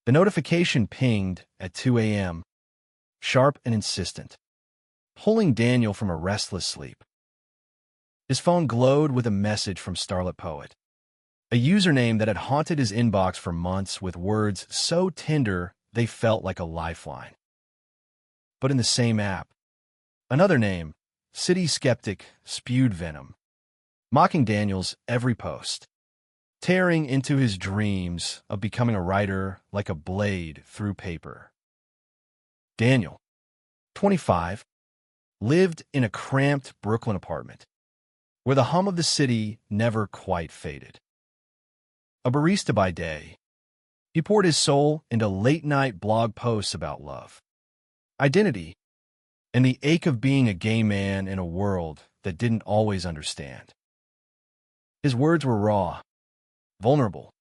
The notification pinged at 2 a.m., sharp and insistent, pulling Daniel from a restless sleep. His phone glowed with a message from Starlit Poet, a username that had haunted his inbox for months with words so tender they felt like a lifeline. But in the same app, another name, City Skeptic, spewed venom, mocking Daniel's every post, tearing into his dreams of becoming a writer like a blade through paper. Daniel, 25, lived in a cramped Brooklyn apartment, where the hum of the city never quite faded. A barista by day, he poured his soul into late-night blog posts about love, identity, and the ache of being a gay man in a world that didn't always understand. His words were raw, vulnerable,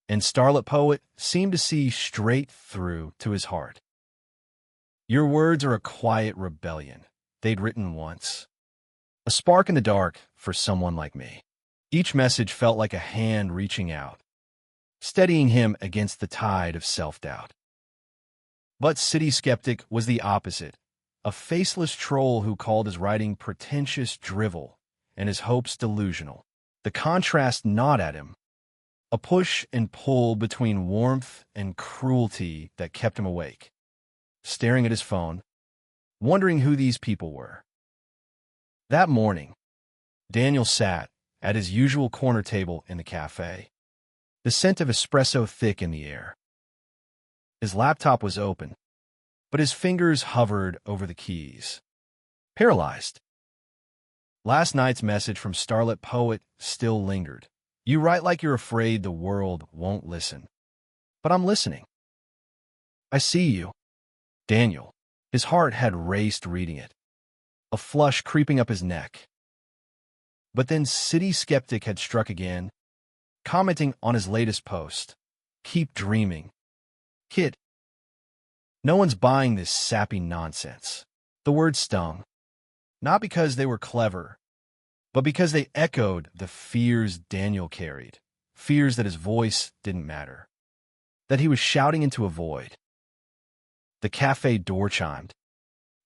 and Starlit Poet seemed to see straight through to his heart. "Your words are a quiet rebellion," they'd written once. "A spark in the dark for someone like me." Each message felt like a hand reaching out, steadying him against the tide of self-doubt. But City Skeptic was the opposite, a faceless troll who called his writing pretentious drivel and his hopes delusional. The contrast gnawed at him, a push and pull between warmth and cruelty that kept him awake, staring at his phone, wondering who these people were. That morning, Daniel sat at his usual corner table in the cafe, the scent of espresso thick in the air. His laptop was open, but his fingers hovered over the keys, paralyzed. Last night's message from Starlit Poet still lingered. "You write like you're afraid the world won't listen. But I'm listening. I see you." Daniel, his heart had raced reading it, a flush creeping up his neck. But then City Skeptic had struck again, commenting on his latest post. "Keep dreaming. Kid. No one's buying this sappy nonsense." The words stung, not because they were clever, but because they echoed the fears Daniel carried, fears that his voice didn't matter, that he was shouting into a void. The cafe door chimed,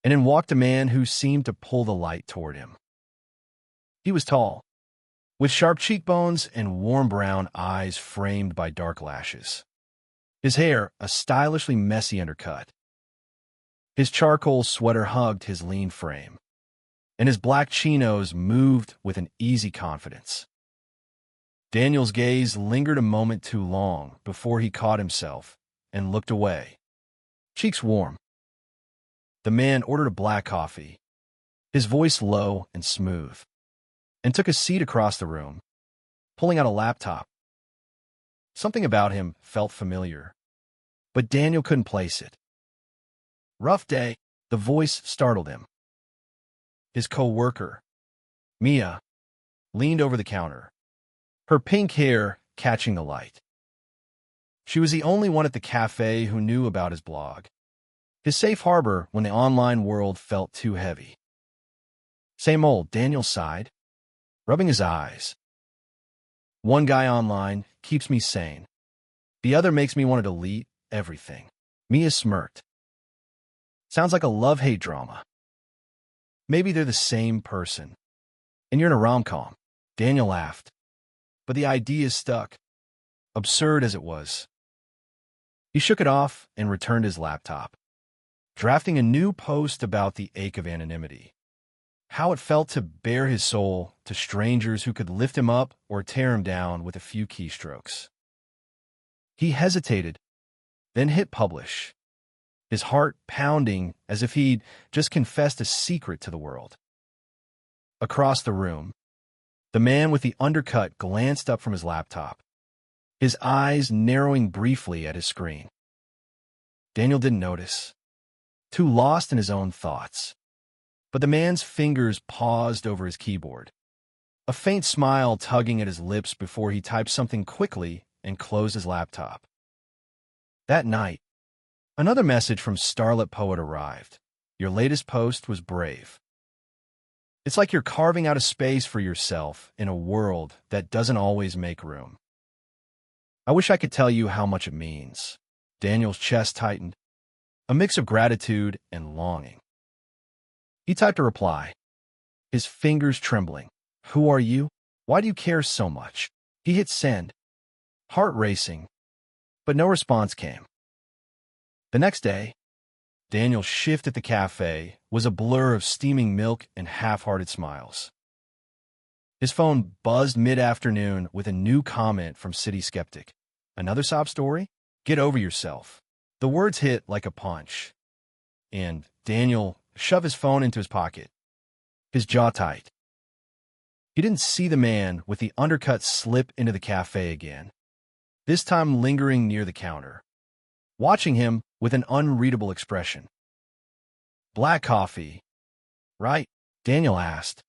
and in walked a man who seemed to pull the light toward him. He was tall, with sharp cheekbones and warm brown eyes framed by dark lashes. His hair a stylishly messy undercut. His charcoal sweater hugged his lean frame, and his black chinos moved with an easy confidence. Daniel's gaze lingered a moment too long before he caught himself and looked away, cheeks warm. The man ordered a black coffee, his voice low and smooth, and took a seat across the room, pulling out a laptop. Something about him felt familiar, but Daniel couldn't place it. "Rough day," the voice startled him. His co-worker, Mia, leaned over the counter, her pink hair catching the light. She was the only one at the cafe who knew about his blog, his safe harbor when the online world felt too heavy. "Same old," Daniel sighed, rubbing his eyes. "One guy online keeps me sane. The other makes me want to delete everything." Mia smirked. "Sounds like a love-hate drama." "Maybe they're the same person, and you're in a rom-com." Daniel laughed, but the idea stuck, absurd as it was. He shook it off and returned his laptop, drafting a new post about the ache of anonymity, how it felt to bare his soul to strangers who could lift him up or tear him down with a few keystrokes. He hesitated, then hit publish, his heart pounding as if he'd just confessed a secret to the world. Across the room, the man with the undercut glanced up from his laptop, his eyes narrowing briefly at his screen. Daniel didn't notice, too lost in his own thoughts. But the man's fingers paused over his keyboard, a faint smile tugging at his lips before he typed something quickly and closed his laptop. That night, another message from Starlit Poet arrived. "Your latest post was brave. It's like you're carving out a space for yourself in a world that doesn't always make room. I wish I could tell you how much it means." Daniel's chest tightened, a mix of gratitude and longing. He typed a reply, his fingers trembling. Who are you? Why do you care so much? He hit send, heart racing, but no response came. The next day, Daniel's shift at the cafe was a blur of steaming milk and half-hearted smiles. His phone buzzed mid-afternoon with a new comment from City Skeptic. Another sob story? Get over yourself. The words hit like a punch, and Daniel shoved his phone into his pocket, his jaw tight. He didn't see the man with the undercut slip into the cafe again, this time lingering near the counter, watching him with an unreadable expression. Black coffee, right? Daniel asked,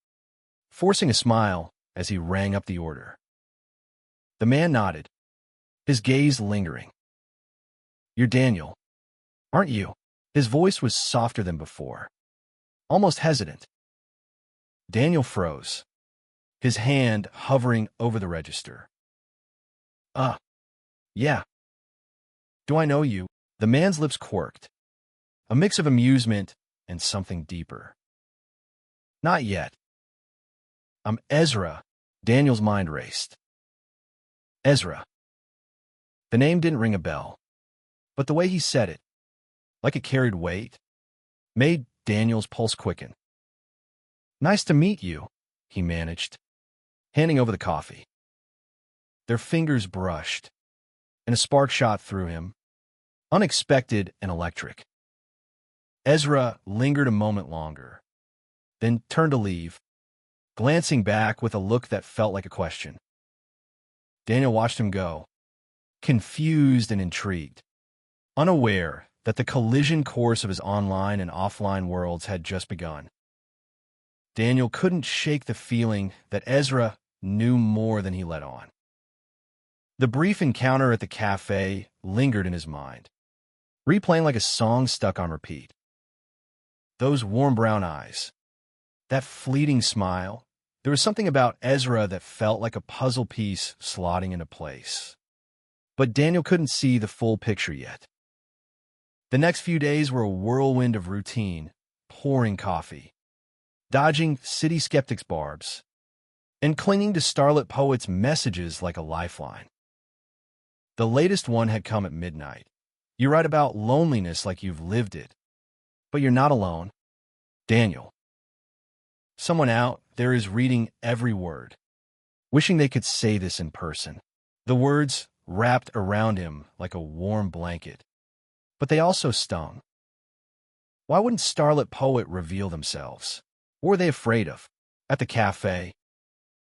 forcing a smile as he rang up the order. The man nodded, his gaze lingering. You're Daniel, aren't you? His voice was softer than before, almost hesitant. Daniel froze, his hand hovering over the register. Yeah. Do I know you? The man's lips quirked, a mix of amusement and something deeper. Not yet. I'm Ezra. Daniel's mind raced. Ezra. The name didn't ring a bell, but the way he said it, like it carried weight, made Daniel's pulse quicken. Nice to meet you, he managed, handing over the coffee. Their fingers brushed, and a spark shot through him, unexpected and electric. Ezra lingered a moment longer, then turned to leave, glancing back with a look that felt like a question. Daniel watched him go, confused and intrigued, unaware that the collision course of his online and offline worlds had just begun. Daniel couldn't shake the feeling that Ezra knew more than he let on. The brief encounter at the cafe lingered in his mind, replaying like a song stuck on repeat. Those warm brown eyes, that fleeting smile, there was something about Ezra that felt like a puzzle piece slotting into place. But Daniel couldn't see the full picture yet. The next few days were a whirlwind of routine, pouring coffee, dodging City Skeptic's barbs, and clinging to Starlit Poet's messages like a lifeline. The latest one had come at midnight. You write about loneliness like you've lived it, but you're not alone. Daniel. Someone out there is reading every word, wishing they could say this in person. The words wrapped around him like a warm blanket, but they also stung. Why wouldn't Starlit Poet reveal themselves? What were they afraid of? At the cafe,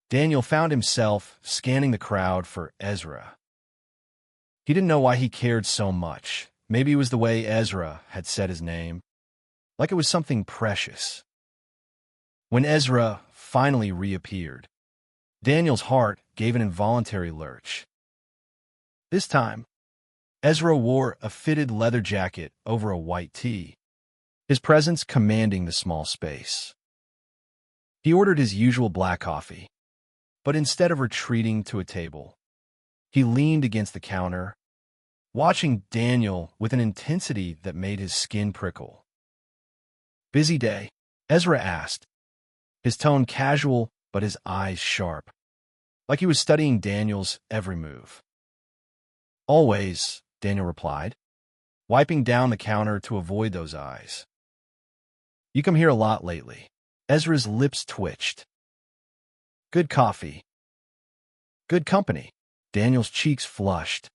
Daniel found himself scanning the crowd for Ezra. He didn't know why he cared so much. Maybe it was the way Ezra had said his name, like it was something precious. When Ezra finally reappeared, Daniel's heart gave an involuntary lurch. This time, Ezra wore a fitted leather jacket over a white tee, his presence commanding the small space. He ordered his usual black coffee, but instead of retreating to a table, he leaned against the counter, watching Daniel with an intensity that made his skin prickle. Busy day? Ezra asked, his tone casual but his eyes sharp, like he was studying Daniel's every move. Always, Daniel replied, wiping down the counter to avoid those eyes. You come here a lot lately. Ezra's lips twitched. Good coffee. Good company. Daniel's cheeks flushed,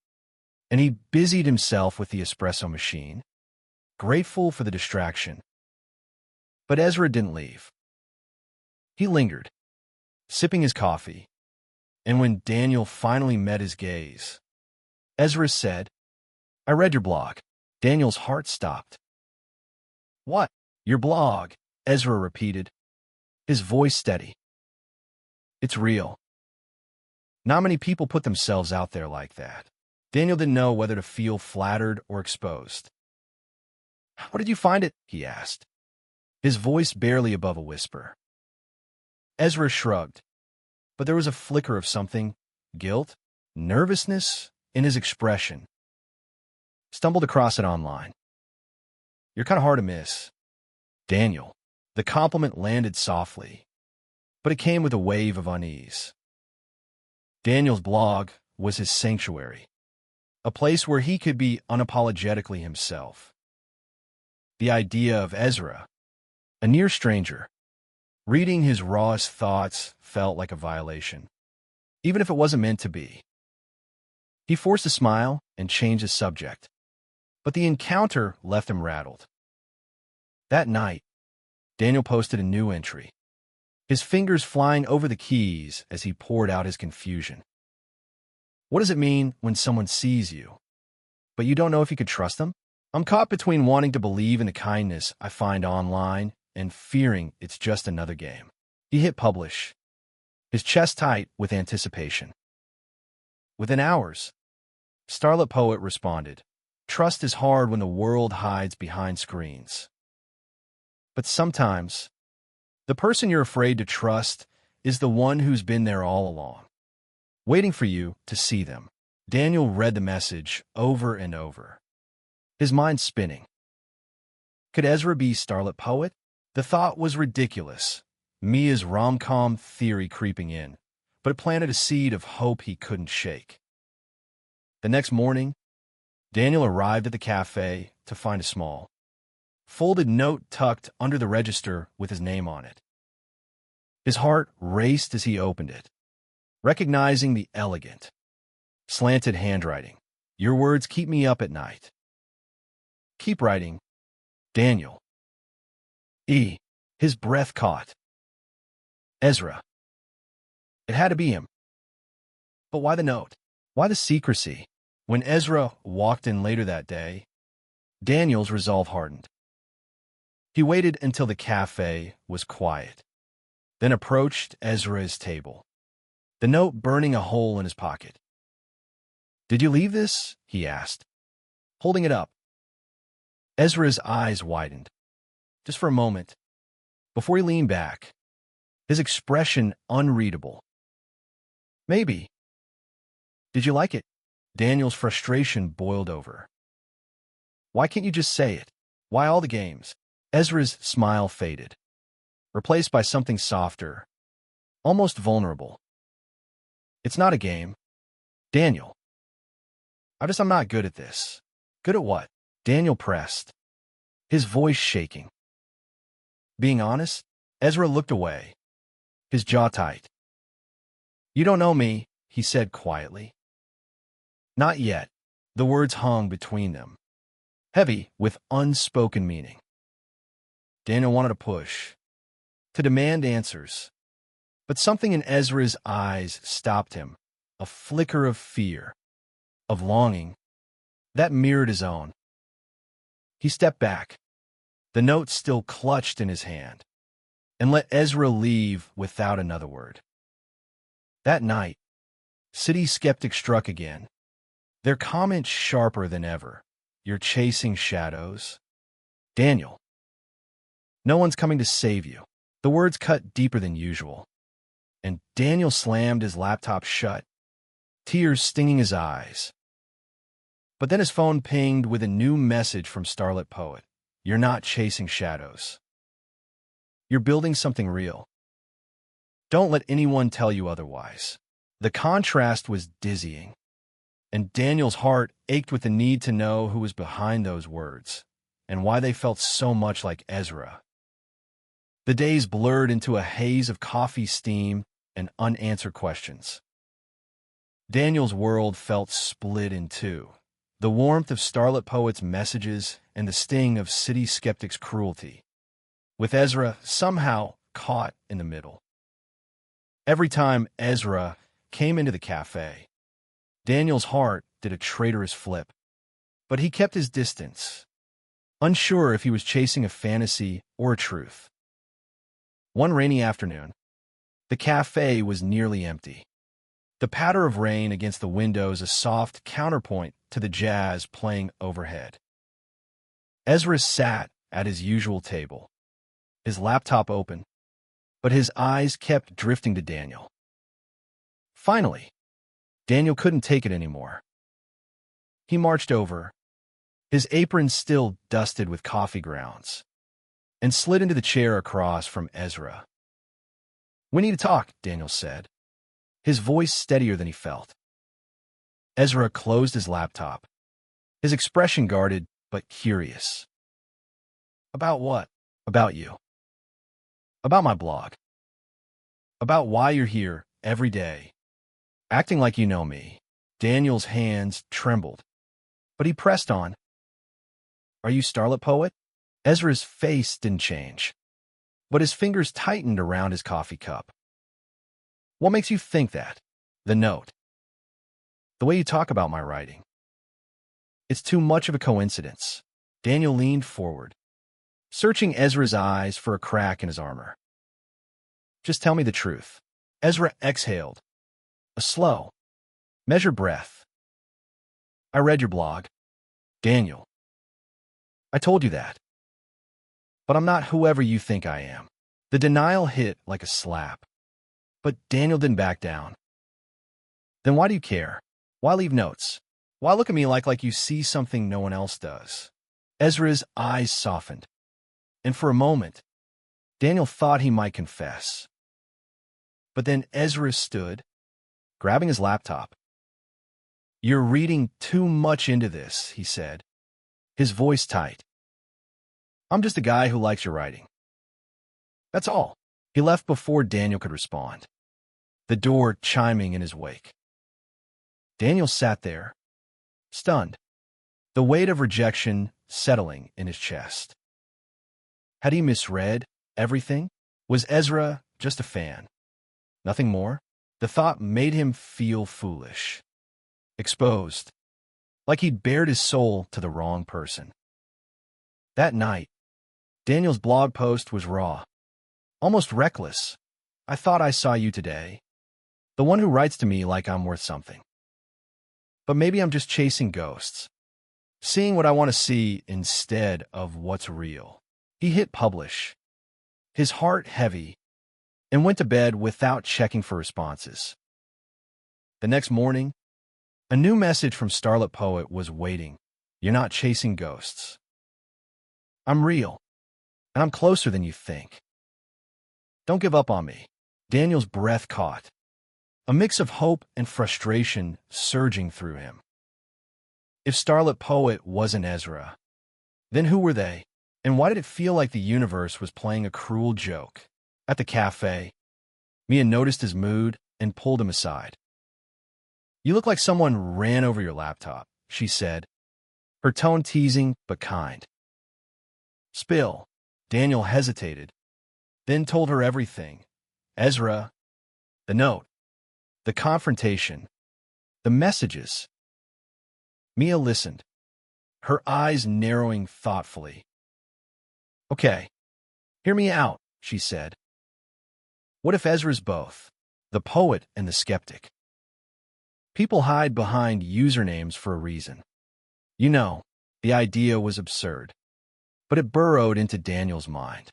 and he busied himself with the espresso machine, grateful for the distraction. But Ezra didn't leave. He lingered, sipping his coffee, and when Daniel finally met his gaze, Ezra said, I read your blog. Daniel's heart stopped. What? Your blog? Ezra repeated, his voice steady. It's real. Not many people put themselves out there like that. Daniel didn't know whether to feel flattered or exposed. How did you find it? He asked, his voice barely above a whisper. Ezra shrugged, but there was a flicker of something, guilt, nervousness, in his expression. Stumbled across it online. You're kind of hard to miss. Daniel. The compliment landed softly, but it came with a wave of unease. Daniel's blog was his sanctuary, a place where he could be unapologetically himself. The idea of Ezra, a near stranger, reading his rawest thoughts felt like a violation, even if it wasn't meant to be. He forced a smile and changed the subject, but the encounter left him rattled. That night, Daniel posted a new entry, his fingers flying over the keys as he poured out his confusion. What does it mean when someone sees you, but you don't know if you could trust them? I'm caught between wanting to believe in the kindness I find online and fearing it's just another game. He hit publish, his chest tight with anticipation. Within hours, Starlit Poet responded, "Trust is hard when the world hides behind screens. But sometimes, the person you're afraid to trust is the one who's been there all along, waiting for you to see them." Daniel read the message over and over, his mind spinning. Could Ezra be Starlit Poet? The thought was ridiculous, Mia's rom-com theory creeping in, but it planted a seed of hope he couldn't shake. The next morning, Daniel arrived at the cafe to find a small, folded note tucked under the register with his name on it. His heart raced as he opened it, recognizing the elegant, slanted handwriting. "Your words keep me up at night. Keep writing, Daniel." His breath caught. Ezra. It had to be him. But why the note? Why the secrecy? When Ezra walked in later that day, Daniel's resolve hardened. He waited until the cafe was quiet, then approached Ezra's table, the note burning a hole in his pocket. "Did you leave this?" he asked, holding it up. Ezra's eyes widened, just for a moment, before he leaned back, his expression unreadable. "Maybe. Did you like it?" Daniel's frustration boiled over. "Why can't you just say it? Why all the games?" Ezra's smile faded, replaced by something softer, almost vulnerable. "It's not a game, Daniel. I'm not good at this." "Good at what?" Daniel pressed, his voice shaking. Being honest, Ezra looked away, his jaw tight. "You don't know me," he said quietly. "Not yet." The words hung between them, heavy with unspoken meaning. Daniel wanted to push, to demand answers, but something in Ezra's eyes stopped him, a flicker of fear, of longing, that mirrored his own. He stepped back, the note still clutched in his hand, and let Ezra leave without another word. That night, City Skeptics struck again, their comments sharper than ever. "You're chasing shadows, Daniel. No one's coming to save you." The words cut deeper than usual, and Daniel slammed his laptop shut, tears stinging his eyes. But then his phone pinged with a new message from Starlit Poet. "You're not chasing shadows. You're building something real. Don't let anyone tell you otherwise." The contrast was dizzying, and Daniel's heart ached with the need to know who was behind those words, and why they felt so much like Ezra. The days blurred into a haze of coffee steam and unanswered questions. Daniel's world felt split in two, the warmth of Starlit Poet's messages and the sting of City Skeptics' cruelty, with Ezra somehow caught in the middle. Every time Ezra came into the cafe, Daniel's heart did a traitorous flip, but he kept his distance, unsure if he was chasing a fantasy or a truth. One rainy afternoon, the cafe was nearly empty, the patter of rain against the windows a soft counterpoint to the jazz playing overhead. Ezra sat at his usual table, his laptop open, but his eyes kept drifting to Daniel. Finally, Daniel couldn't take it anymore. He marched over, his apron still dusted with coffee grounds, and slid into the chair across from Ezra. "We need to talk," Daniel said, his voice steadier than he felt. Ezra closed his laptop, his expression guarded but curious. "About what?" "About you. About my blog. About why you're here every day, acting like you know me." Daniel's hands trembled, but he pressed on. "Are you Starlit Poet?" Ezra's face didn't change, but his fingers tightened around his coffee cup. "What makes you think that?" "The note. The way you talk about my writing. It's too much of a coincidence." Daniel leaned forward, searching Ezra's eyes for a crack in his armor. "Just tell me the truth." Ezra exhaled, a slow, measured breath. "I read your blog, Daniel. I told you that. But I'm not whoever you think I am." The denial hit like a slap, but Daniel didn't back down. "Then why do you care? Why leave notes? Why look at me like you see something no one else does?" Ezra's eyes softened, and for a moment, Daniel thought he might confess. But then Ezra stood, grabbing his laptop. "You're reading too much into this," he said, his voice tight. "I'm just a guy who likes your writing. That's all." He left before Daniel could respond, the door chiming in his wake. Daniel sat there, stunned, the weight of rejection settling in his chest. Had he misread everything? Was Ezra just a fan? Nothing more? The thought made him feel foolish, exposed, like he'd bared his soul to the wrong person. That night, Daniel's blog post was raw, almost reckless. "I thought I saw you today. The one who writes to me like I'm worth something. But maybe I'm just chasing ghosts, seeing what I want to see instead of what's real." He hit publish, his heart heavy, and went to bed without checking for responses. The next morning, a new message from Starlit Poet was waiting. "You're not chasing ghosts. I'm real, and I'm closer than you think. Don't give up on me." Daniel's breath caught, a mix of hope and frustration surging through him. If Starlit Poet wasn't Ezra, then who were they? And why did it feel like the universe was playing a cruel joke? At the cafe, Mia noticed his mood and pulled him aside. "You look like someone ran over your laptop," she said, her tone teasing but kind. "Spill." Daniel hesitated, then told her everything. Ezra, the note, the confrontation, the messages. Mia listened, her eyes narrowing thoughtfully. "Okay, hear me out," she said. "What if Ezra's both, the poet and the skeptic? People hide behind usernames for a reason. You know, the idea was absurd, but it burrowed into Daniel's mind.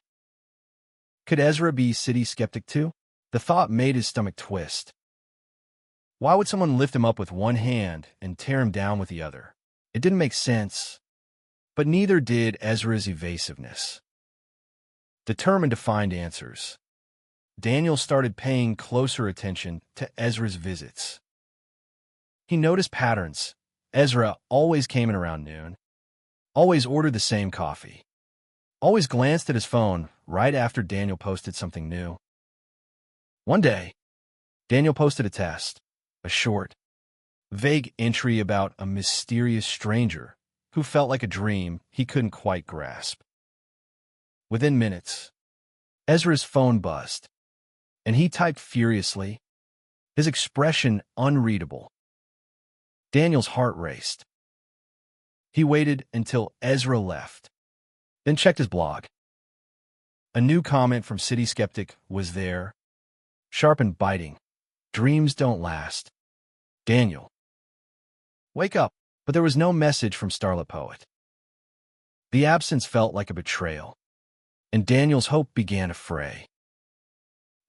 Could Ezra be city skeptic too? The thought made his stomach twist. Why would someone lift him up with one hand and tear him down with the other? It didn't make sense, but neither did Ezra's evasiveness. Determined to find answers, Daniel started paying closer attention to Ezra's visits. He noticed patterns. Ezra always came in around noon, always ordered the same coffee, always glanced at his phone right after Daniel posted something new. One day, Daniel posted a test, a short, vague entry about a mysterious stranger who felt like a dream he couldn't quite grasp. Within minutes, Ezra's phone buzzed, and he typed furiously, his expression unreadable. Daniel's heart raced. He waited until Ezra left, then checked his blog. A new comment from City Skeptic was there, sharp and biting. "Dreams don't last. Daniel. Wake up." But there was no message from Starlit Poet. The absence felt like a betrayal, and Daniel's hope began to fray.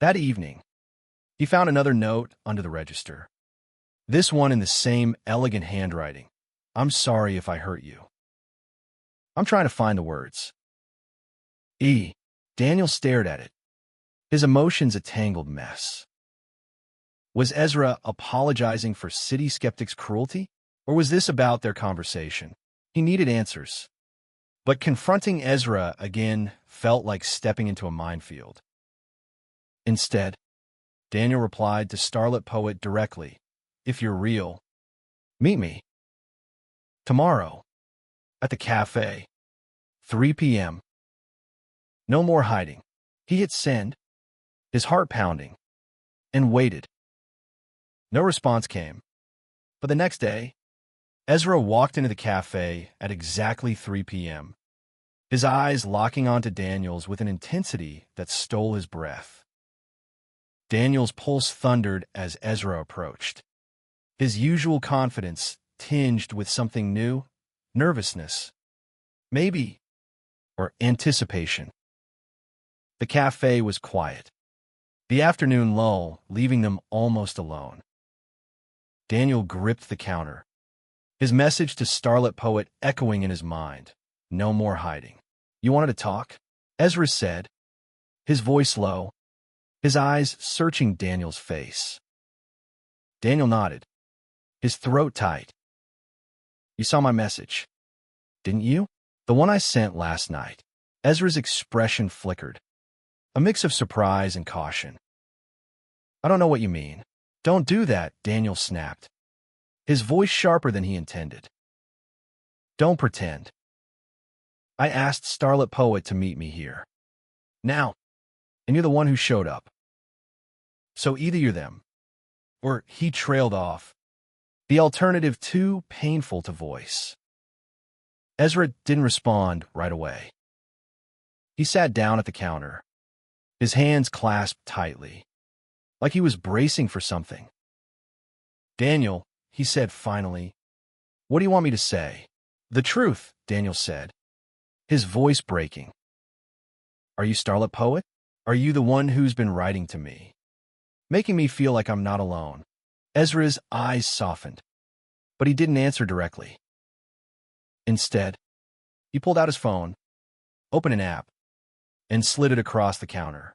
That evening, he found another note under the register. This one in the same elegant handwriting. "I'm sorry if I hurt you. I'm trying to find the words. Daniel stared at it, his emotions a tangled mess. Was Ezra apologizing for City Skeptic's cruelty? Or was this about their conversation? He needed answers. But confronting Ezra again felt like stepping into a minefield. Instead, Daniel replied to Starlit Poet directly, "If you're real, meet me. Tomorrow, at the cafe, 3 p.m. No more hiding." He hit send, his heart pounding, and waited. No response came. But the next day, Ezra walked into the cafe at exactly 3 p.m., his eyes locking onto Daniel's with an intensity that stole his breath. Daniel's pulse thundered as Ezra approached, his usual confidence tinged with something new, nervousness, maybe, or anticipation. The cafe was quiet, the afternoon lull leaving them almost alone. Daniel gripped the counter, his message to Starlit Poet echoing in his mind. No more hiding. "You wanted to talk?" Ezra said, his voice low, his eyes searching Daniel's face. Daniel nodded, his throat tight. "You saw my message, didn't you? The one I sent last night." Ezra's expression flickered, a mix of surprise and caution. "I don't know what you mean." "Don't do that," Daniel snapped, his voice sharper than he intended. "Don't pretend. I asked Starlit Poet to meet me here. Now, and you're the one who showed up. So either you're them, or..." He trailed off, the alternative too painful to voice. Ezra didn't respond right away. He sat down at the counter, his hands clasped tightly, like he was bracing for something. "Daniel," he said finally, "what do you want me to say?" "The truth," Daniel said, his voice breaking. "Are you Starlit Poet? Are you the one who's been writing to me, making me feel like I'm not alone?" Ezra's eyes softened, but he didn't answer directly. Instead, he pulled out his phone, opened an app, and slid it across the counter.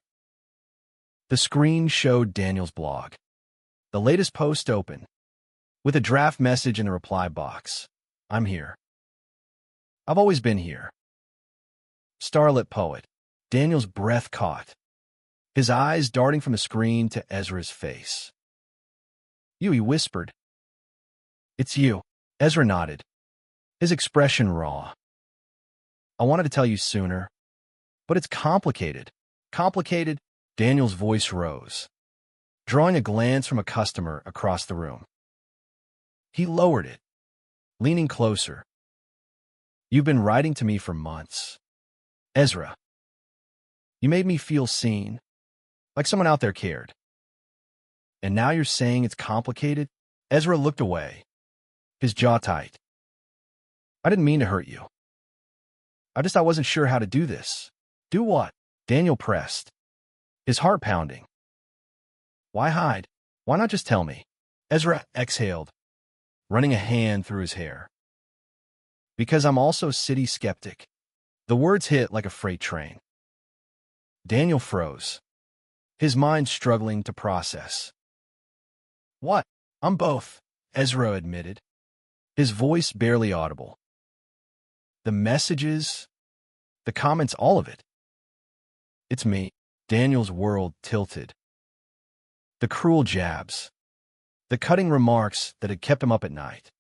The screen showed Daniel's blog, the latest post open, with a draft message in the reply box. "I'm here. I've always been here. Starlit Poet." Daniel's breath caught, his eyes darting from the screen to Ezra's face. "You," he whispered. "It's you." Ezra nodded, his expression raw. "I wanted to tell you sooner, but it's complicated." "Complicated?" Daniel's voice rose, drawing a glance from a customer across the room. He lowered it, leaning closer. "You've been writing to me for months, Ezra. You made me feel seen, like someone out there cared. And now you're saying it's complicated?" Ezra looked away, his jaw tight. "I didn't mean to hurt you. I wasn't sure how to do this." "Do what?" Daniel pressed, his heart pounding. "Why hide? Why not just tell me?" Ezra exhaled, running a hand through his hair. "Because I'm also City Skeptic." The words hit like a freight train. Daniel froze, his mind struggling to process. "What?" "I'm both," Ezra admitted, his voice barely audible. "The messages, the comments, all of it. It's me." Daniel's world tilted. The cruel jabs, the cutting remarks that had kept him up at night,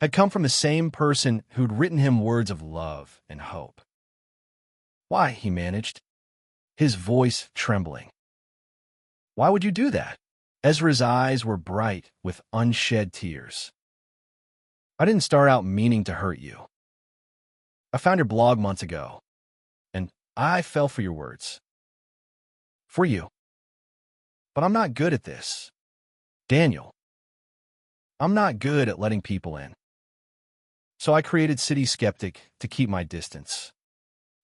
had come from the same person who'd written him words of love and hope. "Why?" he managed, his voice trembling. "Why would you do that?" Ezra's eyes were bright with unshed tears. "I didn't start out meaning to hurt you. I found your blog months ago, and I fell for your words. For you. But I'm not good at this. Daniel, I'm not good at letting people in. So I created City Skeptic to keep my distance,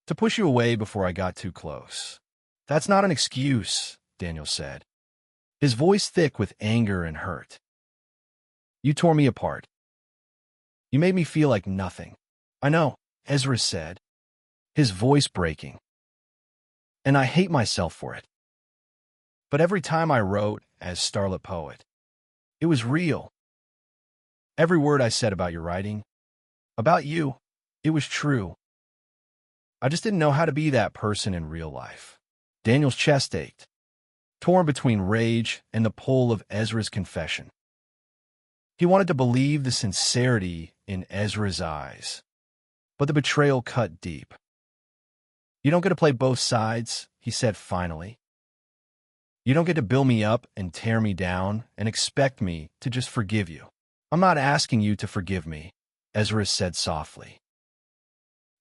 to push you away before I got too close." "That's not an excuse," Daniel said, his voice thick with anger and hurt. "You tore me apart. You made me feel like nothing." "I know," Ezra said, his voice breaking. And I hate myself for it. But every time I wrote as Starlit Poet, it was real. Every word I said about your writing, about you, it was true. I just didn't know how to be that person in real life. Daniel's chest ached, torn between rage and the pull of Ezra's confession. He wanted to believe the sincerity in Ezra's eyes, but the betrayal cut deep. You don't get to play both sides, he said finally. You don't get to build me up and tear me down and expect me to just forgive you. I'm not asking you to forgive me, Ezra said softly.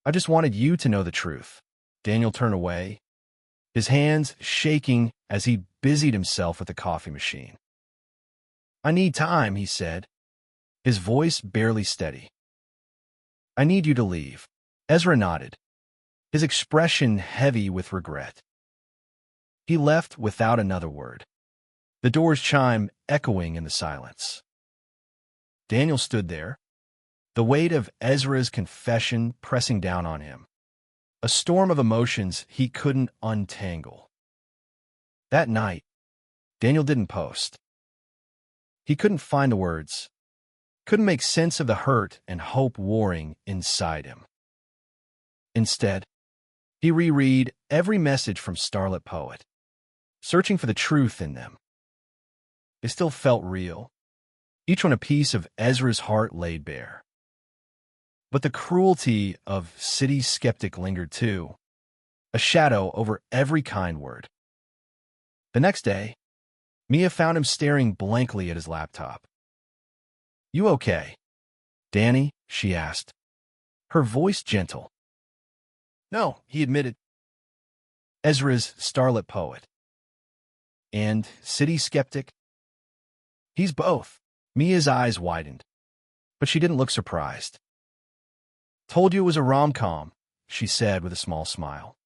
I just wanted you to know the truth. Daniel turned away, his hands shaking as he busied himself with the coffee machine. I need time, he said, his voice barely steady. I need you to leave. Ezra nodded, his expression heavy with regret. He left without another word, the door's chime echoing in the silence. Daniel stood there, the weight of Ezra's confession pressing down on him, a storm of emotions he couldn't untangle. That night, Daniel didn't post. He couldn't find the words, couldn't make sense of the hurt and hope warring inside him. Instead, he reread every message from Starlit Poet, searching for the truth in them. They still felt real, each one a piece of Ezra's heart laid bare. But the cruelty of City Skeptic lingered too, a shadow over every kind word. The next day, Mia found him staring blankly at his laptop. You okay? Danny, she asked, her voice gentle. No, he admitted. Ezra's Starlit Poet. And City Skeptic? He's both. Mia's eyes widened, but she didn't look surprised. Told you it was a rom-com, she said with a small smile.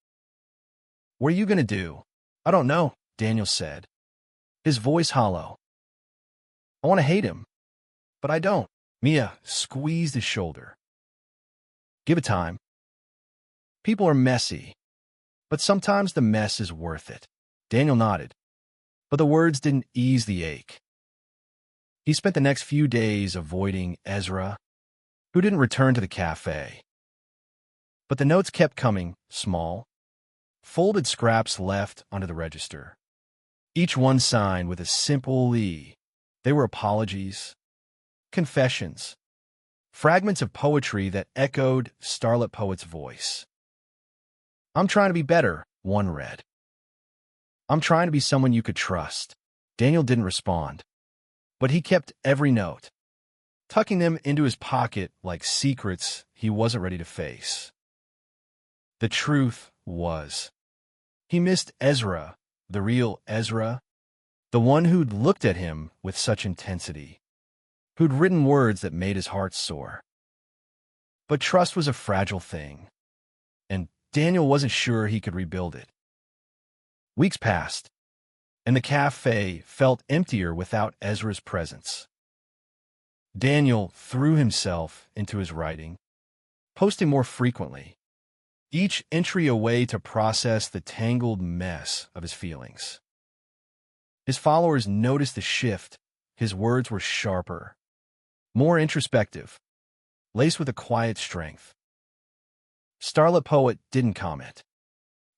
What are you going to do? I don't know, Daniel said, his voice hollow. I want to hate him, but I don't. Mia squeezed his shoulder. Give it time. People are messy, but sometimes the mess is worth it. Daniel nodded, but the words didn't ease the ache. He spent the next few days avoiding Ezra, who didn't return to the cafe. But the notes kept coming, small, folded scraps left onto the register, each one signed with a simple E. They were apologies, confessions, fragments of poetry that echoed Starlit Poet's voice. I'm trying to be better, one read. I'm trying to be someone you could trust. Daniel didn't respond, but he kept every note, tucking them into his pocket like secrets he wasn't ready to face. The truth was, he missed Ezra, the real Ezra, the one who'd looked at him with such intensity, who'd written words that made his heart soar. But trust was a fragile thing, and Daniel wasn't sure he could rebuild it. Weeks passed, and the cafe felt emptier without Ezra's presence. Daniel threw himself into his writing, posting more frequently, each entry a way to process the tangled mess of his feelings. His followers noticed the shift. His words were sharper, more introspective, laced with a quiet strength. Starlit Poet didn't comment,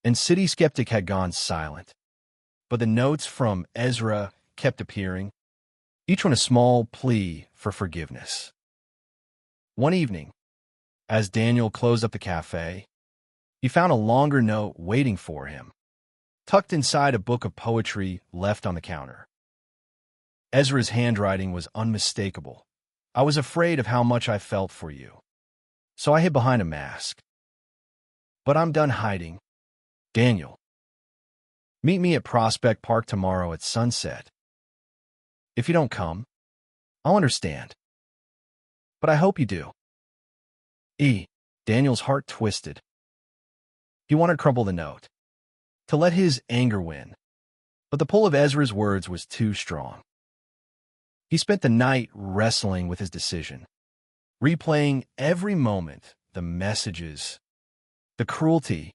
and City Skeptic had gone silent. But the notes from Ezra kept appearing, each one a small plea for forgiveness. One evening, as Daniel closed up the cafe, he found a longer note waiting for him, tucked inside a book of poetry left on the counter. Ezra's handwriting was unmistakable. I was afraid of how much I felt for you, so I hid behind a mask. But I'm done hiding. Daniel. Meet me at Prospect Park tomorrow at sunset. If you don't come, I'll understand. But I hope you do. Daniel's heart twisted. He wanted to crumple the note, to let his anger win, but the pull of Ezra's words was too strong. He spent the night wrestling with his decision, replaying every moment the messages, the cruelty,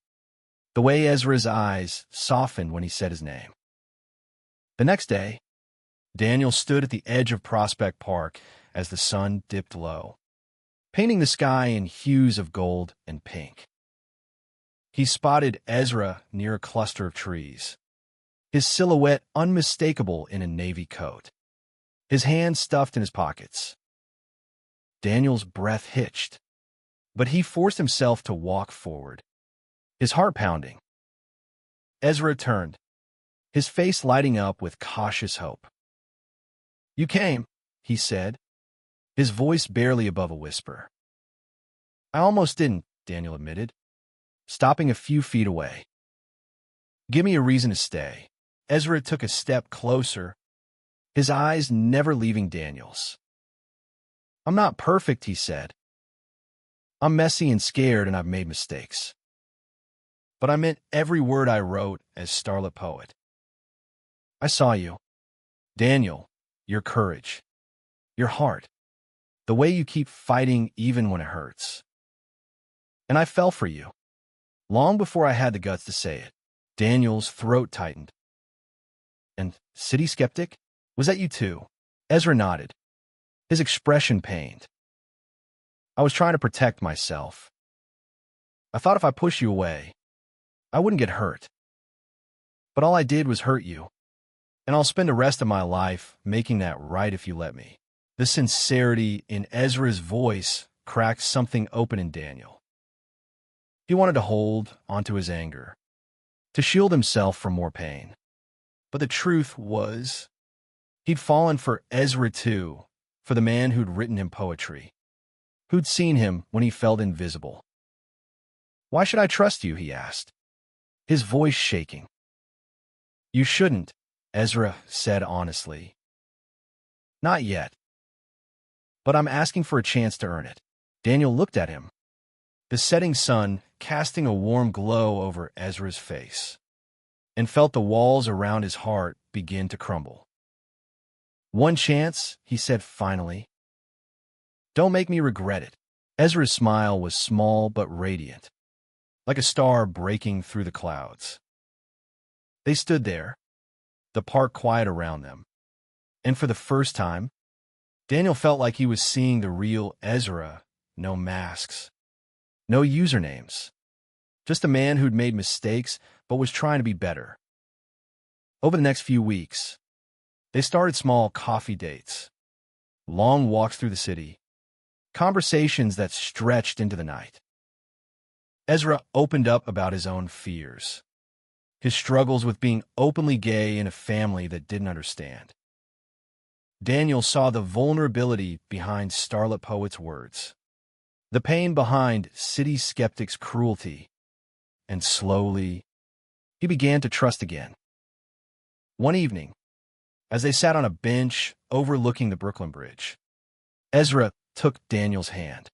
the way Ezra's eyes softened when he said his name. The next day, Daniel stood at the edge of Prospect Park as the sun dipped low, painting the sky in hues of gold and pink. He spotted Ezra near a cluster of trees, his silhouette unmistakable in a navy coat, his hands stuffed in his pockets. Daniel's breath hitched, but he forced himself to walk forward, his heart pounding. Ezra turned, his face lighting up with cautious hope. "You came," he said, his voice barely above a whisper. "I almost didn't," Daniel admitted, stopping a few feet away. "Give me a reason to stay." Ezra took a step closer, his eyes never leaving Daniel's. "I'm not perfect," he said. "I'm messy and scared, and I've made mistakes. But I meant every word I wrote as Starlit Poet. I saw you, Daniel, your courage, your heart, the way you keep fighting even when it hurts. And I fell for you, long before I had the guts to say it." Daniel's throat tightened. "And City Skeptic? Was that you too?" Ezra nodded, his expression pained. "I was trying to protect myself. I thought if I pushed you away, I wouldn't get hurt. But all I did was hurt you, and I'll spend the rest of my life making that right if you let me." The sincerity in Ezra's voice cracked something open in Daniel. He wanted to hold onto his anger, to shield himself from more pain. But the truth was, he'd fallen for Ezra too, for the man who'd written him poetry, who'd seen him when he felt invisible. "Why should I trust you?" he asked, his voice shaking. "You shouldn't," Ezra said honestly. "Not yet. But I'm asking for a chance to earn it." Daniel looked at him, the setting sun casting a warm glow over Ezra's face, and felt the walls around his heart begin to crumble. "One chance," he said finally. "Don't make me regret it." Ezra's smile was small but radiant, like a star breaking through the clouds. They stood there, the park quiet around them, and for the first time, Daniel felt like he was seeing the real Ezra. No masks, no usernames, just a man who'd made mistakes but was trying to be better. Over the next few weeks, they started small coffee dates, long walks through the city, conversations that stretched into the night. Ezra opened up about his own fears, his struggles with being openly gay in a family that didn't understand. Daniel saw the vulnerability behind Starlit Poet's words, the pain behind City Skeptic's cruelty, and slowly, he began to trust again. One evening, as they sat on a bench overlooking the Brooklyn Bridge, Ezra took Daniel's hand,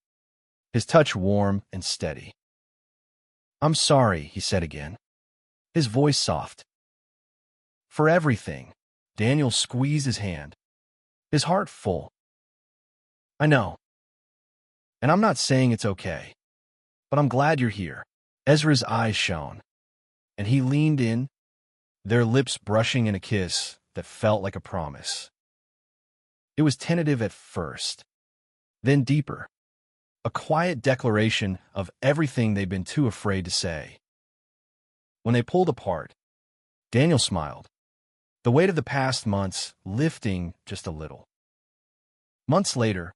his touch warm and steady. "I'm sorry," he said again, his voice soft. "For everything." Daniel squeezed his hand, his heart full. "I know. And I'm not saying it's okay, but I'm glad you're here." Ezra's eyes shone, and he leaned in, their lips brushing in a kiss that felt like a promise. It was tentative at first, then deeper, a quiet declaration of everything they'd been too afraid to say. When they pulled apart, Daniel smiled, the weight of the past months lifting just a little. Months later,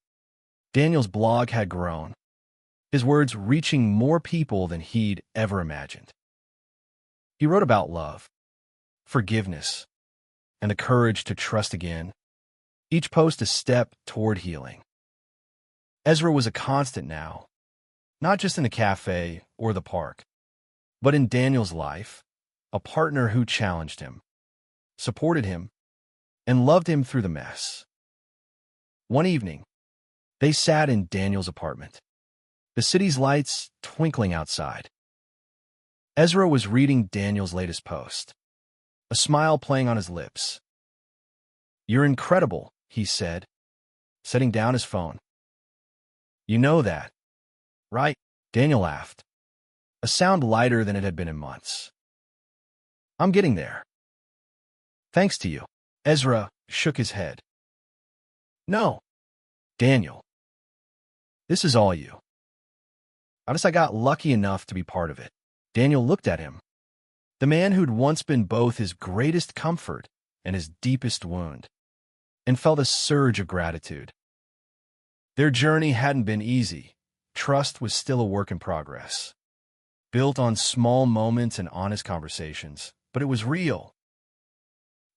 Daniel's blog had grown, his words reaching more people than he'd ever imagined. He wrote about love, forgiveness, and the courage to trust again, each post a step toward healing. Ezra was a constant now, not just in the cafe or the park, but in Daniel's life, a partner who challenged him, supported him, and loved him through the mess. One evening, they sat in Daniel's apartment, the city's lights twinkling outside. Ezra was reading Daniel's latest post, a smile playing on his lips. "You're incredible," he said, setting down his phone. "You know that, right?" Daniel laughed, a sound lighter than it had been in months. I'm getting there. Thanks to you. Ezra shook his head. No, Daniel. This is all you. I got lucky enough to be part of it. Daniel looked at him, the man who'd once been both his greatest comfort and his deepest wound, and felt a surge of gratitude. Their journey hadn't been easy. Trust was still a work in progress, built on small moments and honest conversations, but it was real.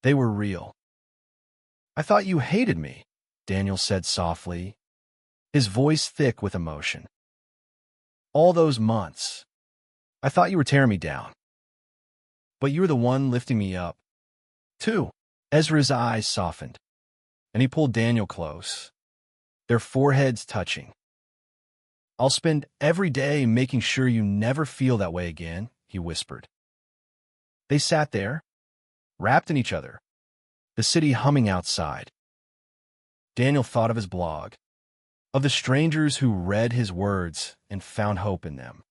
They were real. I thought you hated me, Daniel said softly, his voice thick with emotion. All those months, I thought you were tearing me down. But you were the one lifting me up, too. Ezra's eyes softened, and he pulled Daniel close, their foreheads touching. I'll spend every day making sure you never feel that way again, he whispered. They sat there, wrapped in each other, the city humming outside. Daniel thought of his blog, of the strangers who read his words and found hope in them,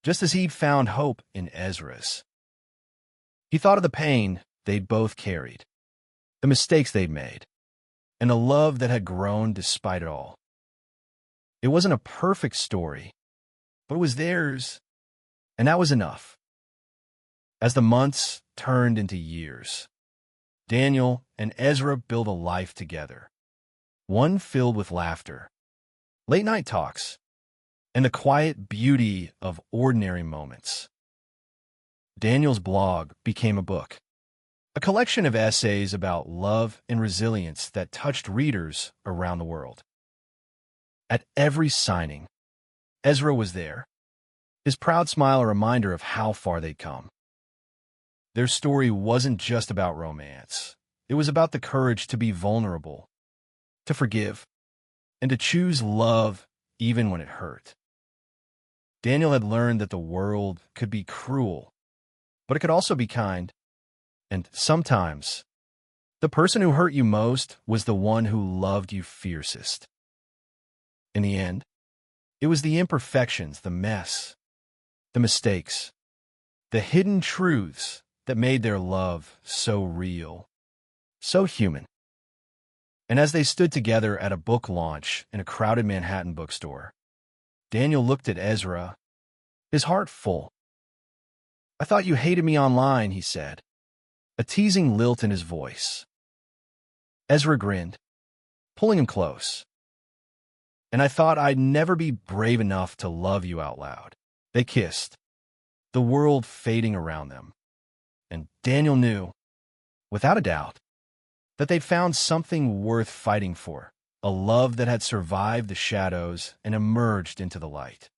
just as he'd found hope in Ezra's. He thought of the pain they'd both carried, the mistakes they'd made, and the love that had grown despite it all. It wasn't a perfect story, but it was theirs, and that was enough. As the months turned into years, Daniel and Ezra built a life together, one filled with laughter, late-night talks, and the quiet beauty of ordinary moments. Daniel's blog became a book, a collection of essays about love and resilience that touched readers around the world. At every signing, Ezra was there, his proud smile a reminder of how far they'd come. Their story wasn't just about romance. It was about the courage to be vulnerable, to forgive, and to choose love even when it hurt. Daniel had learned that the world could be cruel, but it could also be kind. And sometimes, the person who hurt you most was the one who loved you fiercest. In the end, it was the imperfections, the mess, the mistakes, the hidden truths that made their love so real, so human. And as they stood together at a book launch in a crowded Manhattan bookstore, Daniel looked at Ezra, his heart full. I thought you hated me online, he said, a teasing lilt in his voice. Ezra grinned, pulling him close. And I thought I'd never be brave enough to love you out loud. They kissed, the world fading around them. And Daniel knew, without a doubt, that they'd found something worth fighting for, a love that had survived the shadows and emerged into the light.